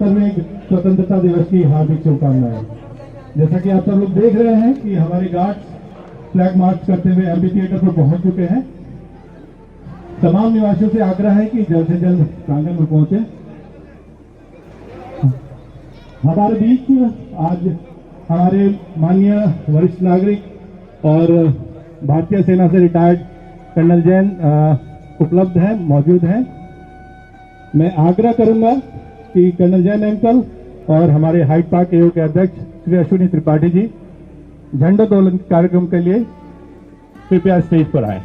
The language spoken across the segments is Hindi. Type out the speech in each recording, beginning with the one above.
75वें स्वतंत्रता दिवस की हार्दिक शुभकामनाएं। जैसा कि आप सब लोग देख रहे हैं कि हमारे गार्ड्स फ्लैग मार्च करते हुए एमपी थिएटर पर पहुंच चुके हैं। तमाम निवासियों से आग्रह है कि जल्द से जल्द प्रांगण में पहुंचे। हमारे बीच आज हमारे माननीय वरिष्ठ नागरिक और भारतीय सेना से रिटायर्ड कर्नल जैन उपलब्ध हैं, मौजूद हैं। मैं आग्रह करूंगा कि कर्नल जैन अंकल और हमारे हाइट पार्क एओ के अध्यक्ष श्री अश्विनी त्रिपाठी जी झंडोत्तोलन कार्यक्रम के लिए कृपया स्टेज पर आए।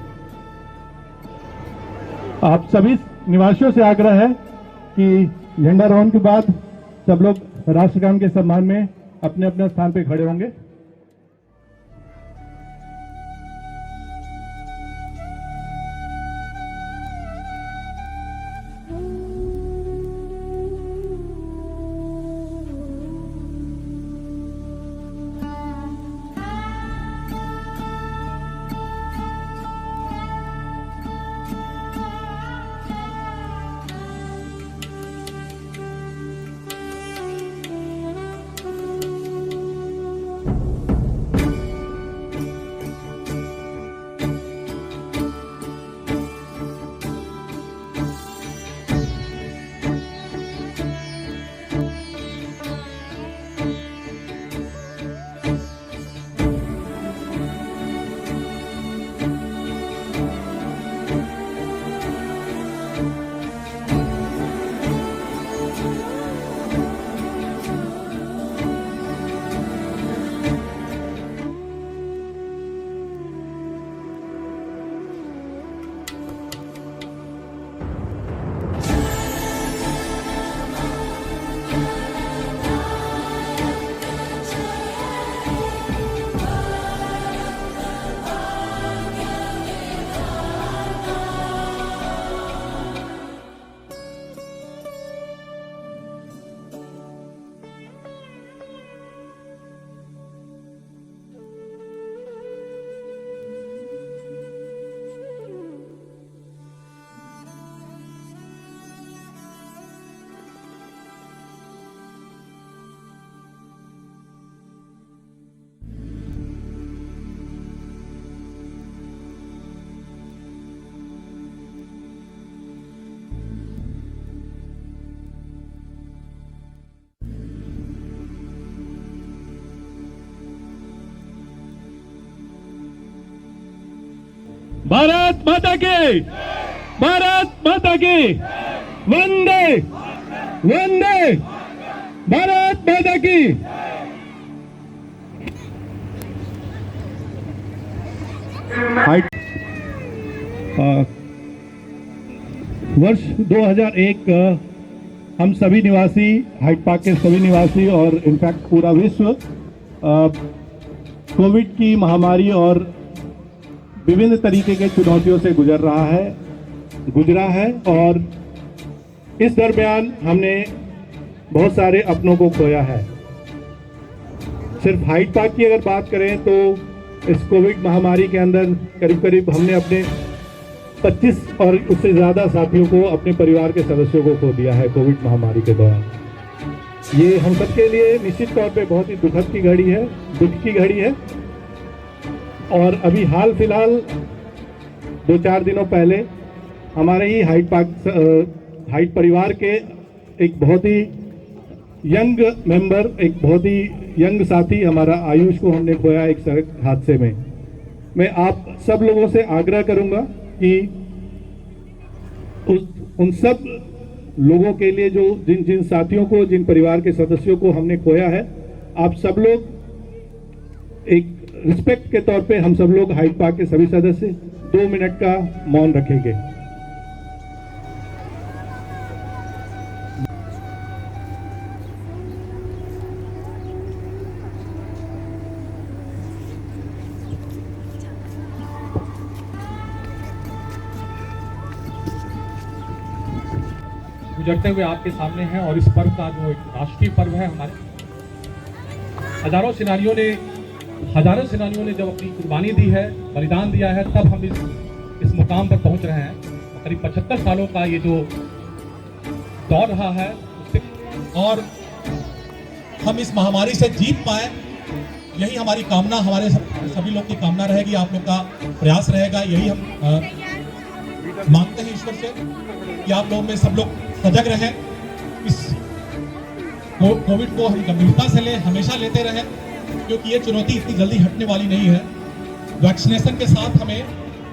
आप सभी निवासियों से आग्रह है कि झंडारोहण के बाद सब लोग राष्ट्रगान के सम्मान में अपने अपने स्थान पर खड़े होंगे। भारत माता की, भारत माता की, वंदे वंदे, भारत माता की। वर्ष 2001 हम सभी निवासी, हाइट पार्क के सभी निवासी और इनफैक्ट पूरा विश्व कोविड की महामारी और विभिन्न तरीके के चुनौतियों से गुजरा है और इस दरमियान हमने बहुत सारे अपनों को खोया है। सिर्फ हाइट पार्क की अगर बात करें तो इस कोविड महामारी के अंदर करीब हमने अपने 25 और उससे ज़्यादा साथियों को, अपने परिवार के सदस्यों को खो दिया है कोविड महामारी के दौरान। ये हम सबके लिए निश्चित तौर पे बहुत ही दुख की घड़ी है। और अभी हाल फिलहाल 2-4 दिनों पहले हमारे ही हाइट परिवार के एक बहुत ही यंग मेंबर, एक बहुत ही यंग साथी हमारा आयुष को हमने खोया एक सड़क हादसे में। मैं आप सब लोगों से आग्रह करूंगा कि उन सब लोगों के लिए जो जिन साथियों को, जिन परिवार के सदस्यों को हमने खोया है, आप सब लोग एक रिस्पेक्ट के तौर पे हम सब लोग हाइट पार्क के सभी सदस्य 2 मिनट का मौन रखेंगे। गुजरते हुए आपके सामने हैं और इस पर्व का जो एक राष्ट्रीय पर्व है हमारे, हजारों सेनानियों ने जब अपनी कुर्बानी दी है, बलिदान दिया है, तब हम इस मुकाम पर पहुंच रहे हैं। करीब 75 सालों का ये जो दौर रहा है, उससे और हम इस महामारी से जीत पाए, यही हमारी कामना, हमारे सभी लोग की कामना रहेगी, आप लोग का प्रयास रहेगा। यही हम मांगते हैं ईश्वर से कि आप लोग में सब लोग सजग रहें, इस कोविड को हम गंभीरता से लें, हमेशा लेते रहें, क्योंकि ये चुनौती इतनी जल्दी हटने वाली नहीं है। वैक्सीनेशन के साथ हमें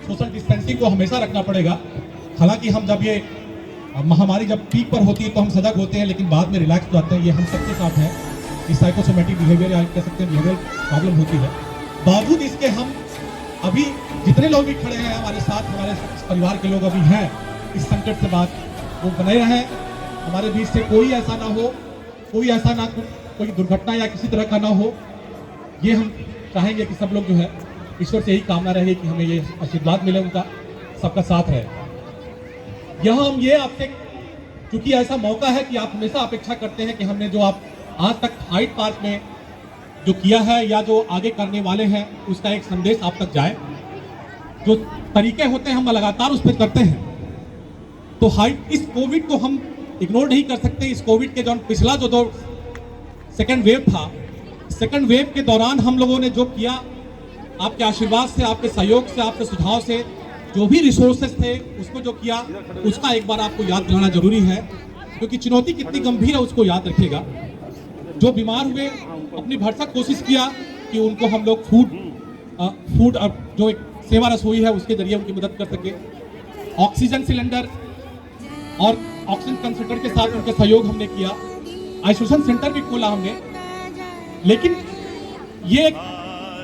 सोशल डिस्टेंसिंग को हमेशा रखना पड़ेगा। हालांकि हम जब ये महामारी जब पीक पर होती है तो हम सजग होते हैं, लेकिन बाद में रिलैक्स हो जाते हैं। ये हम सबके साथ है, इस साइकोसोमेटिक बिहेवियर या कह सकते हैं बिहेवियर प्रॉब्लम होती है। बावजूद इसके हम अभी जितने लोग भी खड़े हैं हमारे साथ, हमारे परिवार के लोग अभी हैं इस संकट से बात, वो बने रहें। हमारे बीच से कोई ऐसा ना हो, कोई ऐसा ना कोई दुर्घटना या किसी तरह का ना हो, ये हम चाहेंगे कि सब लोग जो है, ईश्वर से यही कामना रहे कि हमें ये आशीर्वाद मिले, उनका सबका साथ रहे। यहाँ हम ये आपसे, क्योंकि ऐसा मौका है कि आप हमेशा अपेक्षा करते हैं कि हमने जो आप आज तक हाइड पार्क में जो किया है या जो आगे करने वाले हैं उसका एक संदेश आप तक जाए। जो तरीके होते हैं हम लगातार उस पर करते हैं। तो इस कोविड को हम इग्नोर नहीं कर सकते। इस कोविड के जो पिछला जो सेकेंड वेव था, सेकेंड वेव के दौरान हम लोगों ने जो किया, आपके आशीर्वाद से, आपके सहयोग से, आपके सुझाव से, जो भी रिसोर्सेस थे उसको जो किया, उसका एक बार आपको याद दिलाना जरूरी है, क्योंकि चुनौती कितनी गंभीर है उसको याद रखिएगा। जो बीमार हुए, अपनी भरसक कोशिश किया कि उनको हम लोग फूड जो एक सेवा रसोई है उसके जरिए उनकी मदद कर सके। ऑक्सीजन सिलेंडर और ऑक्सीजन कंसंट्रेटर के साथ उनका सहयोग हमने किया। आइसोलेशन सेंटर भी खोला हमने। लेकिन ये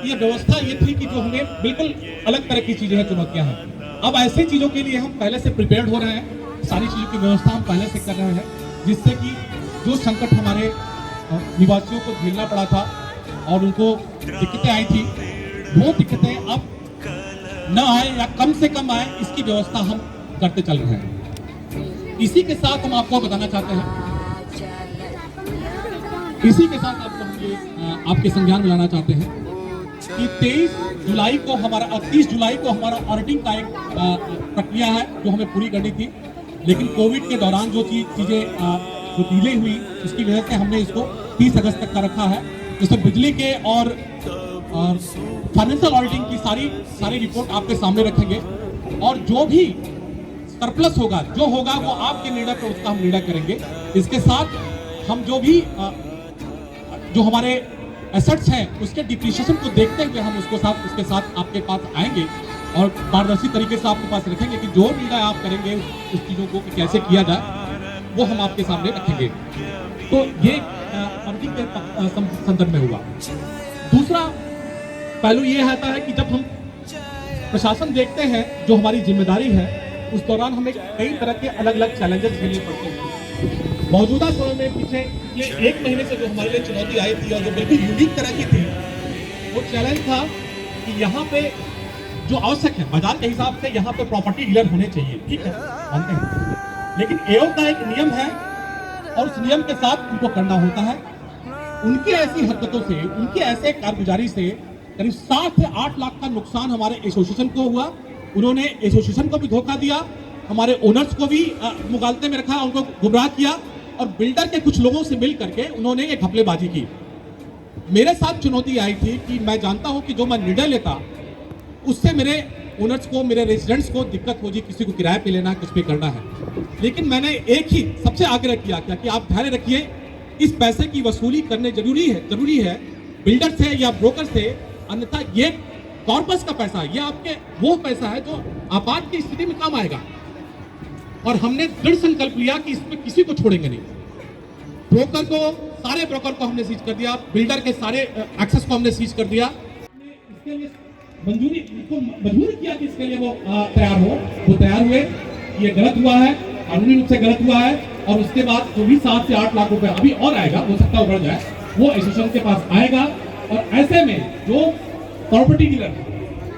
व्यवस्था ये थी कि जो हमें बिल्कुल अलग तरह की चीजें हैं, चुनौतियां हैं। अब ऐसी चीजों के लिए हम पहले से प्रिपेयर्ड हो रहे हैं, सारी चीजों की व्यवस्था हम पहले से कर रहे हैं, जिससे कि जो संकट हमारे निवासियों को झेलना पड़ा था और उनको दिक्कतें आई थी, वो दिक्कतें अब न आए या कम से कम आए, इसकी व्यवस्था हम करते चल रहे हैं। इसी के साथ हम आपको बताना चाहते हैं, इसी के साथ आपको हम ये आपके संज्ञान में लाना चाहते हैं कि 30 जुलाई को हमारा ऑडिटिंग का एक प्रक्रिया है जो हमें पूरी करनी थी। लेकिन कोविड के दौरान जो चीजें जो डिले हुई, उसकी वजह से हमने इसको 30 अगस्त तक का रखा है। इसमें बिजली के और फाइनेंशियल ऑडिटिंग की सारी रिपोर्ट आपके सामने रखेंगे, और जो भी सरप्लस होगा, जो होगा वो आपके निर्णय पर उसका हम निर्णय करेंगे। इसके साथ हम जो भी जो हमारे एसेट्स हैं उसके डिप्रिसिएशन को देखते हुए हम उसके साथ आपके पास आएंगे और पारदर्शी तरीके से आपके पास रखेंगे कि जो निर्णय आप करेंगे उस चीज़ों को कि कैसे किया जाए वो हम आपके सामने रखेंगे। तो ये फंडिंग के संदर्भ में हुआ। दूसरा पहलू ये आता है कि जब हम प्रशासन देखते हैं, जो हमारी जिम्मेदारी है, उस दौरान हमें कई तरह के अलग अलग चैलेंजेस झेलने पड़ते हैं। मौजूदा समय में पिछले 1 महीने से जो हमारे लिए चुनौती आई थी और जो बिल्कुल यूनिक तरह की थी, वो चैलेंज था कि यहाँ पे जो आवश्यक है बाजार के हिसाब से, यहाँ पे प्रॉपर्टी डीलर होने चाहिए, ठीक है, मानते हैं। लेकिन एओ का एक नियम है और उस नियम के साथ उनको करना होता है। उनकी ऐसी हरकतों से, उनकी ऐसे कारगुजारी से करीब 7 से 8 लाख का नुकसान हमारे एसोसिएशन को हुआ। उन्होंने एसोसिएशन को भी धोखा दिया, हमारे ओनर्स को भी मुगालते में रखा, उनको गुमराह किया, और बिल्डर के कुछ लोगों से मिल करके उन्होंने एक घपलेबाजी की। मेरे साथ चुनौती आई थी कि मैं जानता हूं कि जो मैं निर्णय लेता उससे मेरे ओनर्स को, मेरे रेजिडेंट्स को दिक्कत हो जी, किसी को किराए पे लेना, कुछ पे करना है। लेकिन मैंने एक ही सबसे आग्रह किया कि आप धैर्य रखिए, इस पैसे की वसूली करने जरूरी है बिल्डर से या ब्रोकर से, अन्यथा ये कॉर्पस का पैसा, ये आपके वो पैसा है जो आपात की स्थिति में काम आएगा। और हमने दृढ़ संकल्प लिया कि इसमें किसी को छोड़ेंगे नहीं। ब्रोकर को, सारे ब्रोकर को हमने सीज कर दिया, बिल्डर के सारे एक्सेस को हमने सीज कर दिया। इसके लिए मजबूर किया कि इसके लिए वो तैयार हो, वो तैयार हुए। ये गलत हुआ है, कानूनी रूप से गलत हुआ है। और उसके बाद जो भी 7 से 8 लाख रुपए अभी और आएगा, हो सकता है बढ़ जाए, वो एसोसिएशन के पास आएगा। और ऐसे में जो प्रॉपर्टी डीलर,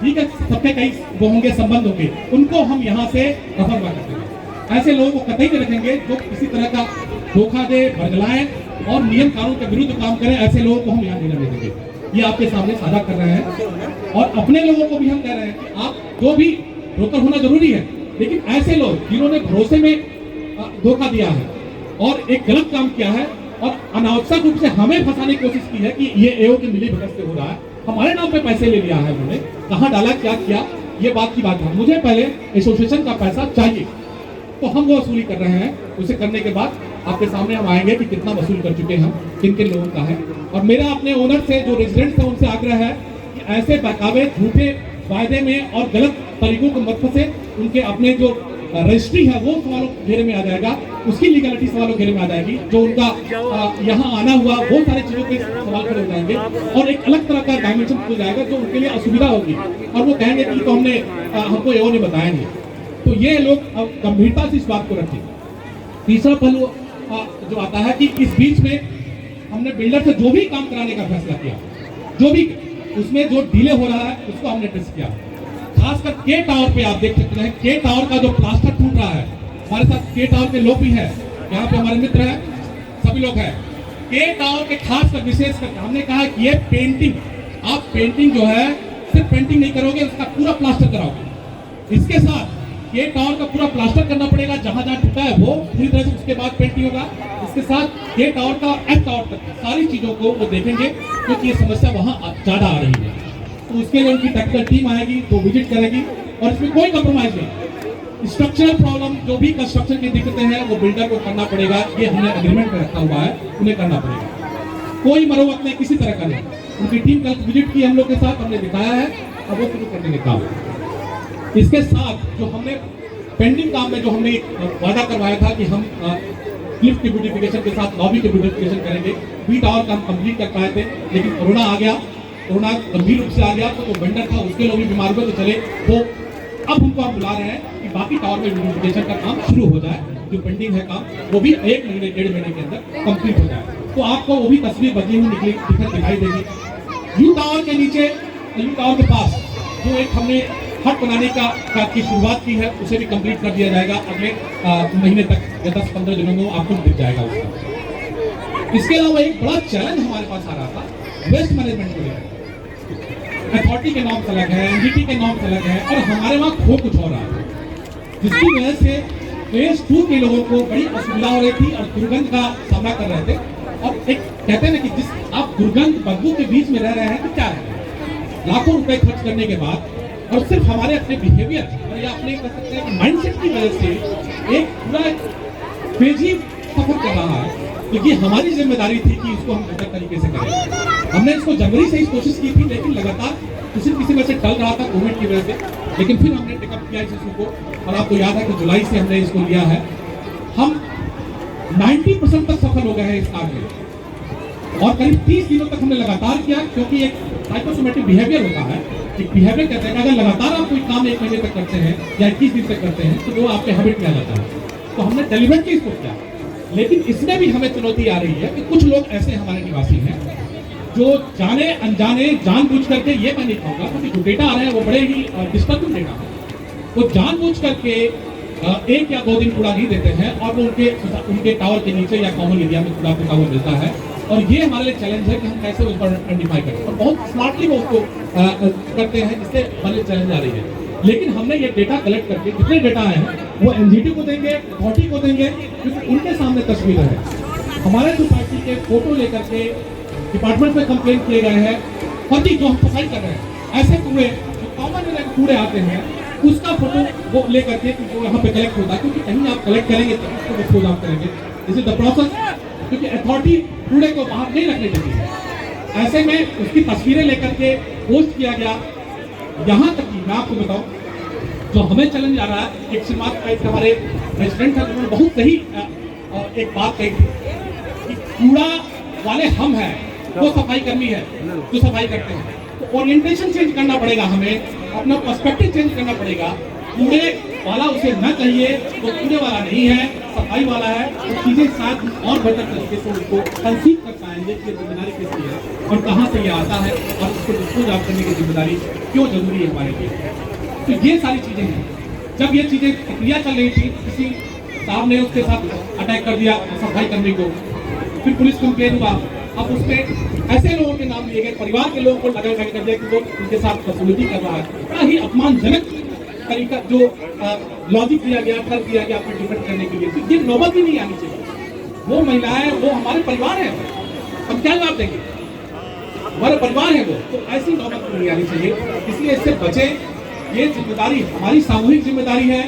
ठीक है, सबके कई वो होंगे संबंध होंगे, उनको हम यहाँ से रफा दफा कर देंगे। ऐसे लोगों को कतई नहीं रखेंगे जो किसी तरह का धोखा दे, बरगलाएं और नियम कानून के विरुद्ध काम करें। ऐसे लोगों को हम यहाँ नहीं रहने देंगे। ये आपके सामने साझा कर रहे हैं। और अपने लोगों को भी हम कह रहे हैं कि आप जो भी ब्रोकर होना जरूरी है, लेकिन ऐसे लोग जिन्होंने भरोसे में धोखा दिया है और एक गलत काम किया है और अनावश्यक रूप से हमें फंसाने की कोशिश की है कि ये एओ की मिली भगत से हो रहा है, हमारे नाम पे पैसे ले लिया है उन्होंने, कहाँ डाला क्या किया, ये बात की बात है। मुझे पहले एसोसिएशन का पैसा चाहिए, तो हम वो वसूली कर रहे हैं। उसे करने के बाद आपके सामने हम आएंगे कि कितना वसूल कर चुके हैं, किन किन लोगों का है। और मेरा अपने ओनर से, जो रेजिडेंट्स हैं, उनसे आग्रह है कि ऐसे बहकावे, झूठे वायदे में और गलत तरीकों को मत फंसे। उनके अपने जो रजिस्ट्री है वो सवालों घेरे में आ जाएगा, उसकी लीगलिटी सवालों घेरे में आ जाएगी, जो उनका यहाँ आना हुआ वो सारी चीजों पे सवाल खड़े हो जाएंगे और एक अलग तरह का डायमेंशन हो जाएगा जो उनके लिए असुविधा होगी। और वो कहेंगे कि तो हमने हमको एओ ने बताया नहीं। तो ये लोग गंभीरता से इस बात को रखें। तीसरा पहलू जो आता है कि इस बीच में हमने बिल्डर से जो भी काम कराने का फैसला किया, जो भी उसमें जो डिले हो रहा है उसको हमने टेस्ट किया। खासकर के टावर पे आप देख सकते हैं, के टावर का जो प्लास्टर टूट रहा है, हमारे साथ के टावर के लोग भी हैं, यहाँ पे हमारे मित्र हैं, सभी लोग हैं। के टावर के खासकर विशेष करके हमने कहा कि ये पेंटिंग, आप पेंटिंग जो है सिर्फ पेंटिंग नहीं करोगे, उसका पूरा प्लास्टर कराओगे। इसके साथ ये टावर का पूरा प्लास्टर करना पड़ेगा, जहां जहां टूटा है वो पूरी तरह से, उसके बाद पेंटिंग होगा। इसके साथ ये टावर का एफ टावर तक सारी चीजों को वो देखेंगे, क्योंकि ये समस्या वहां ज्यादा आ रही है। तो उसके लिए उनकी टेक्निकल टीम आएगी, तो विजिट करेगी और इसमें कोई कंप्रोमाइज नहीं। स्ट्रक्चरल प्रॉब्लम, जो भी कंस्ट्रक्शन की दिक्कतें हैं वो बिल्डर को करना पड़ेगा, ये हमने एग्रीमेंट में रखा हुआ है, उन्हें करना पड़ेगा। कोई मरम्मत नहीं, किसी तरह का नहीं। उनकी टीम कल विजिट की हम लोग के साथ, हमने दिखाया है, अब वो शुरू करने का काम। इसके साथ जो हमने पेंडिंग काम में जो हमने वादा करवाया था कि हम लिफ्ट की ब्यूटिफिकेशन के साथ लॉबी की ब्यूटिफिकेशन करेंगे, बी टावर का हम कंप्लीट कर पाए थे, लेकिन कोरोना आ गया, कोरोना गंभीर रूप से आ गया, तो वेंडर था उसके लोग भी बीमार हुए तो चले। तो अब उनको हम बुला रहे हैं कि बाकी टावर में ब्यूटिफिकेशन का काम शुरू हो जाए, जो पेंडिंग है काम वो भी 1 महीने 1.5 महीने के अंदर कंप्लीट हो जाए। तो आपको वो भी तस्वीर बदली हुई दिखाई देगी। यू टावर के नीचे, यू टावर के पास जो एक हमने हट बनाने की शुरुआत की है, उसे भी कंप्लीट कर दिया जाएगा अगले महीने तक, या 10-15 दिनों में आपको दिख जाएगा उसका। इसके अलावा एक बड़ा चैलेंज हमारे पास आ रहा था वेस्ट मैनेजमेंट को लेकर। अथॉरिटी के नाम अलग है, एनजीटी के नाम अलग है, और हमारे वहाँ खो कुछ हो रहा है, जिसकी वजह से फेज 2 के लोगों को बड़ी असुविधा हो रही थी और दुर्गंध का सामना कर रहे थे। और एक कहते हैं ना कि जिस आप दुर्गंध बदबू के बीच में रह रहे हैं तो क्या है, लाखों रुपए खर्च करने के बाद और सिर्फ हमारे अपने बिहेवियर या अपने कह सकते हैं माइंडसेट की वजह से एक पूरा क्रेजी सफर कर रहा है। क्योंकि हमारी जिम्मेदारी थी कि इसको हम बेहतर तरीके से करें। हमने इसको जनवरी से ही कोशिश की थी, लेकिन लगातार किसी वजह से टल रहा था, कोविड की वजह से। लेकिन फिर हमने टेकअप किया इस इशू को, और आपको याद है कि जुलाई से हमने इसको लिया है। हम 90% तक सफल हो गए हैं इस काम में, और करीब 30 दिनों तक हमने लगातार किया, क्योंकि एक साइकोसोमेटिक बिहेवियर होता है। एक बिहेवियर कहते हैं कि अगर लगातार आप कोई काम 1 महीने तक करते हैं या 21 दिन तक करते हैं तो वो आपके हैबिट में आ जाता है। तो हमने डेलिबरेटली इसको किया, लेकिन इसमें भी हमें चुनौती आ रही है कि कुछ लोग ऐसे हमारे निवासी हैं जो जाने अनजाने जानबूझ करके, ये मैं नहीं कहूँगा क्योंकि जो डेटा आ रहे हैं वो बड़े ही डिस्टर्बिंग डेटा है, वो जानबूझ करके 1 या 2 दिन कूड़ा नहीं देते हैं, और वो उनके टावर के नीचे या कॉमन एरिया में कूड़ा फेंका हुआ मिलता है। और ये हमारे लिए चैलेंज है कि हम कैसे उस पर आइडेंटिफाई करें, और बहुत स्मार्टली वो उसको करते हैं, इससे हमारे चैलेंज आ रही है। लेकिन हमने ये डेटा कलेक्ट करके, जितने डेटा आए हैं वो एनजीटी को देंगे, अथॉरिटी को देंगे, क्योंकि उनके सामने तस्वीर है। हमारे सोसाइटी के फोटो लेकर के डिपार्टमेंट में कंप्लेन किए गए हैं, पति जो हम सफाई कर रहे हैं, ऐसे कूड़े जो कॉमन कूड़े आते हैं उसका फोटो वो लेकर के जो यहाँ पे कलेक्ट होता है, क्योंकि कहीं आप कलेक्ट करेंगे तो उसको डिस्पोज आप करेंगे। दिस इज द प्रोसेस, क्योंकि अथॉरिटी कूड़े को बाहर नहीं रखने देती है। ऐसे में उसकी तस्वीरें लेकर के पोस्ट किया गया। यहाँ तक कि मैं आपको बताऊं, जो हमें चैलेंज आ रहा है, एक श्रीमान टाइप हमारे प्रेसिडेंट है, उन्होंने बहुत सही एक बात कही कि कूड़ा वाले हम हैं, वो सफाई कर्मी है जो सफाई करते हैं। तो ओरिएंटेशन चेंज करना पड़ेगा, हमें अपना पर्सपेक्टिव चेंज करना पड़ेगा। कूड़े वाला उसे न कहिए, वो कूड़े वाला नहीं है, सफाई वाला है। तो चीजें साथ और बेहतर तरीके से उसको कंसीव कर पाएंगे कि जिम्मेदारी किसकी है और कहाँ से ये आता है, और उसको डिस्पोज ऑफ करने की जिम्मेदारी क्यों जरूरी है हमारे लिए। तो ये सारी चीजें हैं। जब ये चीजें प्रक्रिया चल रही थी, किसी साहब ने उसके साथ अटैक कर दिया सफाई करने को, फिर पुलिस कंप्लेन हुआ। अब उसमें ऐसे लोगों के नाम लिए गए, परिवार के लोगों को लगा कर दिया कि वो उनके साथ फैसिलिटी कर रहा है। बड़ा ही अपमानजनक तरीका जो लॉजिक दिया गया, कर दिया गया अपने डिफेंड करने के लिए। तो ये नौबत ही नहीं आनी चाहिए। वो महिलाएं, वो हमारे परिवार हैं, हम क्या जवाब देंगे? हमारे परिवार है वो, तो ऐसी नौबत नहीं आनी चाहिए। इसलिए इससे बचे, ये जिम्मेदारी हमारी सामूहिक जिम्मेदारी है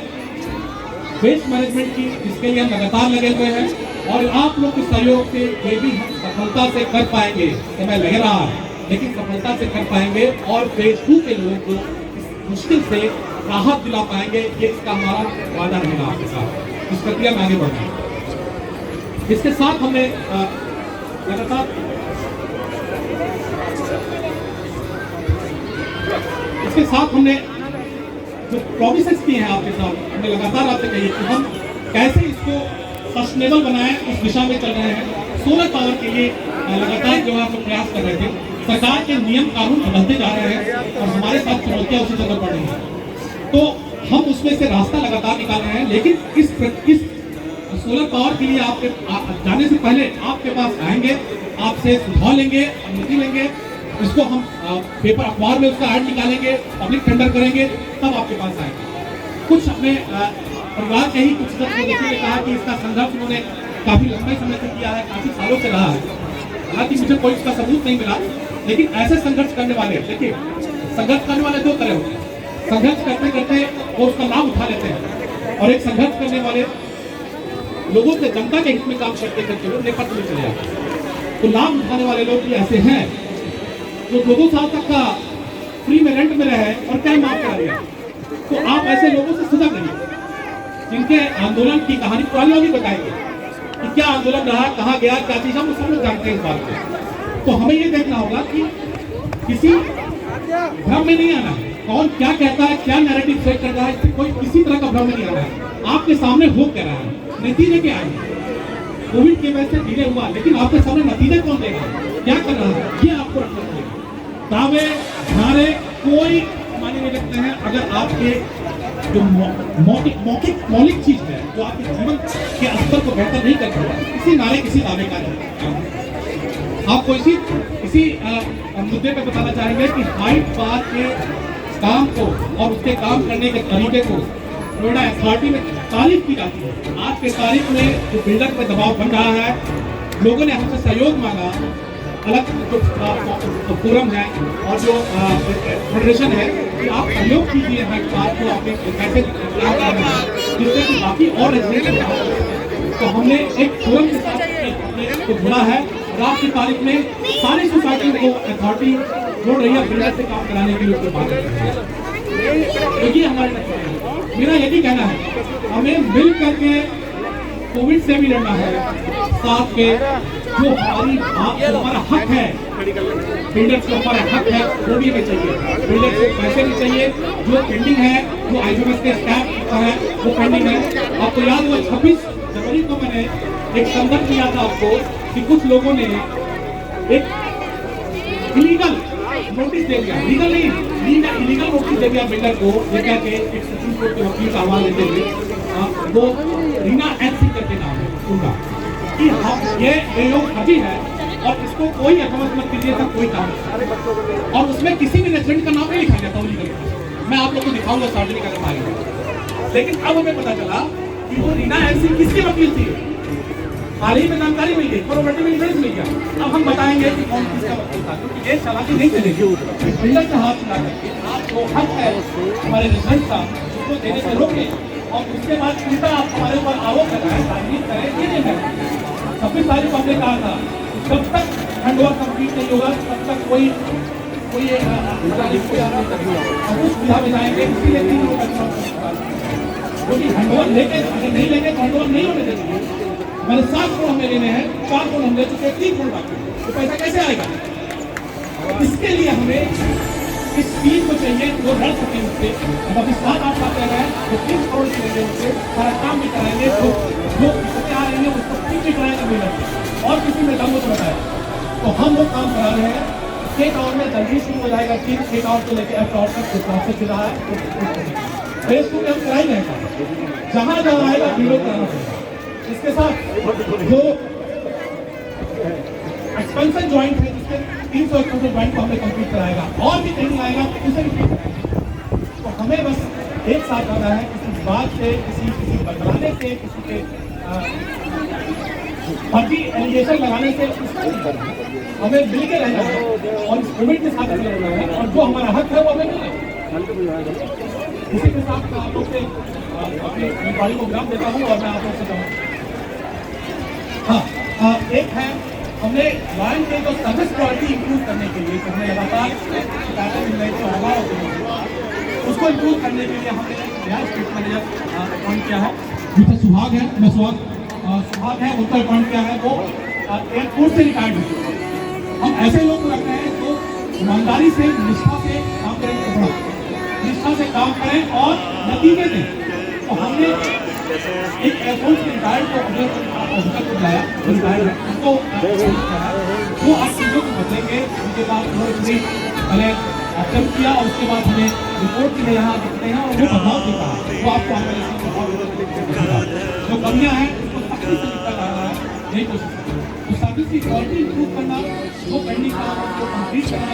वेस्ट मैनेजमेंट की, जिसके लिए हम लगातार लगे हुए हैं और आप लोग के सहयोग से ये भी हम सफलता से कर पाएंगे। समय लग रहा है लेकिन सफलता से कर पाएंगे और फेज 2 के लोगों को इस मुश्किल से राहत दिला पाएंगे। ये इसका हमारा वादा रहेगा आपके साथ, इस प्रक्रिया में आगे बढ़ना। इसके साथ हमने लगातार जो प्रोमिसेस किए हैं आपके साथ, हमने लगातार आपसे कही कि हम कैसे इसको सस्टेनेबल बनाएं, उस दिशा में चल रहे हैं। सोलर पावर के लिए लगातार जो है हम प्रयास कर रहे थे। सरकार के नियम कानून बदलते जा रहे हैं और हमारे साथ चुनौतियां उसी जगह पड़ रही हैं, तो हम उसमें से रास्ता लगातार निकाल रहे हैं। लेकिन इस सोलर पावर के लिए आपके जाने से पहले आपके पास आएंगे, आपसे सुझाव लेंगे, अनुमति लेंगे, इसको हम पेपर अखबार में उसका ऐड निकालेंगे, पब्लिक टेंडर करेंगे, तब आपके पास आएंगे। कुछ अपने परिवार के ही कुछ सदस्यों ने कहा कि इसका संघर्ष उन्होंने काफी लंबे समय से किया है, काफी सालों से रहा है। हालांकि मुझे कोई इसका सबूत नहीं मिला, लेकिन ऐसे संघर्ष करने वाले, देखिए संघर्ष करने वाले दो तरह होते हैं। संघर्ष करते करते वो उसका लाभ उठा लेते हैं और एक संघर्ष करने वाले लोगों से, जनता के हित में काम करते करते वो नेपथ्य में चले जाते हैं। तो लाभ उठाने वाले लोग भी ऐसे हैं जो 2-2 साल तक का फ्री में रेंट में रहे और क्या माफ करा दिया। तो आप ऐसे लोगों से सजग रहिए, जिनके आंदोलन की कहानी पुरानी होगी बताएंगे कि क्या आंदोलन रहा, कहाँ गया, क्या चीज, हम सब लोग जानते हैं इस बात को। तो हमें ये देखना होगा कि किसी भ्रम में नहीं आना है, कौन क्या कहता है, क्या नैरेटिव सेट कर रहा है, इससे कोई किसी तरह का भ्रम नहीं आ रहा है। आपके सामने हो क्या रहा है, नतीजे क्या आए। कोविड की वजह से डिले हुआ, लेकिन आपके सामने नतीजे कौन देगा, क्या कर रहा है, ये आपको रखना पड़ेगा। दावे नारे कोई मायने नहीं रखते हैं अगर आपके जो मौलिक चीज है, जो आपके जीवन के स्तर को बेहतर नहीं कर सकता, किसी नारे किसी दावे का नहीं। आपको इसी मुद्दे पे बताना चाहेंगे कि हाइट पार्क के काम को और उसके काम करने के तरीके को नोएडा अथॉरिटी में तारीफ की जाती है। आज के तारीख में जो बिल्डर पे दबाव बन रहा है, लोगों ने हमसे सहयोग मांगा, अलग जो फोरम है और जो फेडरेशन है कि आप सहयोग कीजिए हाइट पार्क को अपने कैसे तैयार कर रहे हैं, जिससे कि बाकी और रेजिडेंट। तो हमने एक फोरम के साथ अपने को जुड़ा है और आज की तारीख में सारी सोसाइटी को अथॉरिटी जोड़ रही है बिल्डर से काम कराने के लिए बात कर रही है। तो ये हमारे मेरा यही कहना है, हमें मिल करके कोविड से भी लड़ना है, साथ के जो हमारा हक है, बिल्डर्स को हमारा हक है वो भी हमें चाहिए। बिल्डर्स को पैसे भी चाहिए, जो पेंडिंग है, जो आईजीएमएस के स्टैम्प है वो पेंडिंग है। आपको याद हुआ 26 जनवरी को मैंने एक संदर्भ दिया था आपको कि कुछ लोगों ने एक इलीगल नोटिस दे दिया, लीगल नहीं, इलीगल नोटिस दे दिया बिल्डर को, ये कह के एक सुप्रीम कोर्ट के वकील का आवाज देते हुए, वो रीना एनसी करके नाम है उनका, कि हम ये लोग फर्जी है और इसको कोई अकमत मत कीजिए, सब कोई काम नहीं। और उसमें किसी भी रेजिडेंट का नाम नहीं लिखा गया था लीगल। मैं आप लोग को दिखाऊंगा सार्वजनिक अगर आएगा। लेकिन अब हमें पता चला कि वो रीना एनसी किसकी वकील थी, हाल ही में जानकारी मिल गई, प्रोवर्टी इन्वेस्ट मिल गया। अब हम बताएंगे कि कौन किसका वकील था, क्योंकि ये चालाकी नहीं चलेगी। बिल्डर का हाथ चला करके आपको हक है हमारे रेजिडेंट का, उसको देने से रोके और उसके बाद उल्टा आप हमारे ऊपर आरोप लगाए, राजनीति करें, ये नहीं है। 26 तारीख को हमने कहा था जब तक हैंडओवर कंप्लीट नहीं होगा तब तक कोई सुविधा में जाएंगे। इसीलिए 3 लोग क्योंकि हैंडओवर लेके, अगर नहीं लेंगे तो हैंडओवर नहीं होने देंगे। मैंने 7 करोड़ हमें लेने हैं, 4 करोड़ हम ले चुके हैं, 3 करोड़ बाकी, तो पैसा कैसे आएगा? इसके लिए हमें इस चीज को चाहिए जो लड़ सके उससे। अब अभी 7-8 साल रह रहे हैं, जो 30 करोड़ की लेंगे उससे सारा काम भी कराएंगे, जो आ रही है उसको ठीक भी कराएंगे मिलकर, और किसी में दम मत बताए। तो हम वो काम करा रहे हैं। स्टेट आवर में जल्दी शुरू हो जाएगा, 3 स्टेट आवर से लेकर एफ आवर तक जो प्रोसेस चल रहा है फेज 2 में हम कराएंगे ऐसा, जहाँ जहाँ आएगा विरोध कराना पड़ेगा। इसके साथ जो एक्सपेंशन ज्वाइंट है, जिसके 300 एक्सपेंशन ज्वाइंट को हमने कंप्लीट कराएगा, और भी ट्रेनिंग आएगा तो उसे भी कराएगा। तो हमें बस एक साथ आना है, किसी बात से, किसी बदलाने से, किसी के फर्जी एलिगेशन लगाने से हमें मिलकर रहना है और इस कोविड के साथ रहना है और जो हमारा हक है वो हमें मिले। इसी के साथ मैं आप लोग से अपनी इंक्वायरी को विराम देता हूँ और मैं आप लोग से कहूँ हाँ एक है हमने लाइन के जो सर्विस क्वालिटी इंप्रूव करने के लिए हमने लगातार उसको इंप्रूव करने के लिए हमने नया स्टेट मैनेजर अपॉइंट किया है जिससे सुहाग है सुहाग है उनका अपॉइंट किया है वो एयरपोर्ट से रिटायर्ड है। हम ऐसे लोग को रख रहे हैं जो ईमानदारी से निष्ठा से काम करें निष्ठा से काम करें और नतीजे दें। तो हमने एक एयरफोर्स के रिटायर्ड को अपने ऑफिसर को बुलाया रिटायर्ड है उसको वो आप चीज़ों को बदलेंगे। उसके बाद उन्होंने पहले एक्शन किया और उसके बाद हमें रिपोर्ट के लिए यहाँ देखते हैं और वो बदलाव देता है वो आपको जो कमियाँ हैं उसको सख्ती से निकल रहा है यही कोशिश तो सर्विस की क्वालिटी इंप्रूव करना वो पेंडिंग काम उसको कंप्लीट करना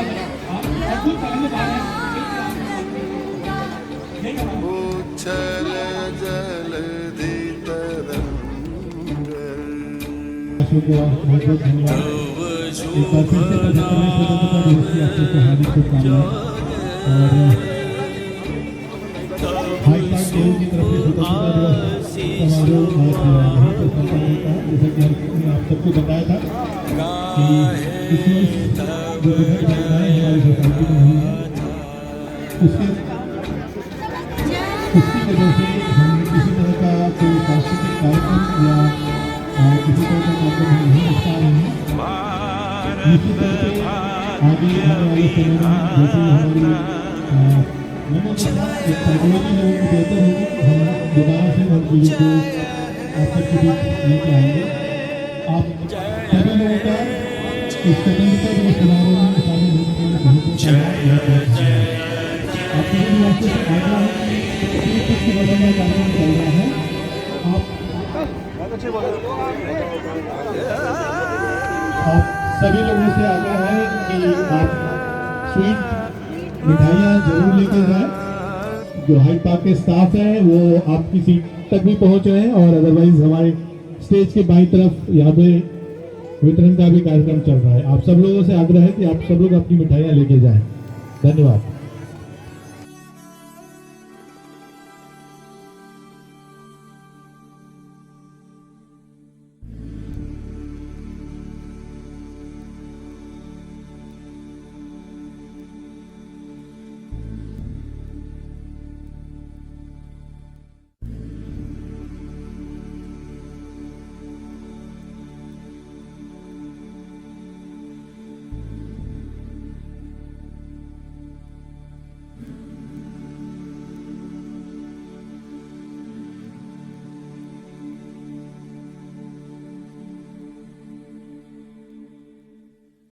और कुछ करने वाले हैं यही करना को बहुत बहुत धन्यवाद। एक बार फिर से स्वतंत्रता दिवस की आप सबको हार्दिक शुभकामनाएं और हाई पार्क केवल की तरफ से स्वतंत्रता दिवस समारोह आज यहीं पर संपन्न होता है। जैसा कि हमने आप सबको बताया था कि इस वर्ष जो विभिन्न घटनाएं हमारी सोसाइटी में हुई हैं उसकी वजह से हम किसी तरह का कोई सांस्कृतिक कार्यक्रम या किसी तरह का कार्यक्रम हम नहीं रख पा रहे हैं। निश्चित तौर पर आगे आने वाले समय में जैसे हमारी मैंने कहा एक साइकोलॉजी लोगों को बेहतर होगी हम दोबारा से हर चीज़ों को आप सबके बीच लेके आएंगे। आप सभी लोगों का इस स्वतंत्रता दिवस समारोह में शामिल होने के लिए बहुत बहुत आप सभी निवासियों से आग्रह है कि कुछ बदलना कार्यक्रम चल रहा है आप सभी लोगों से आग्रह है कि आप स्वीट मिठाइयाँ जरूर लेके जाएं। जो हाई पार्क के स्टाफ है वो आपकी सीट तक भी पहुँच रहे हैं और अदरवाइज हमारे स्टेज के बाईं तरफ यहाँ पे वितरण का भी कार्यक्रम चल रहा है। आप सब लोगों से आग्रह है कि आप सब लोग अपनी मिठाइयाँ लेके जाएं। धन्यवाद।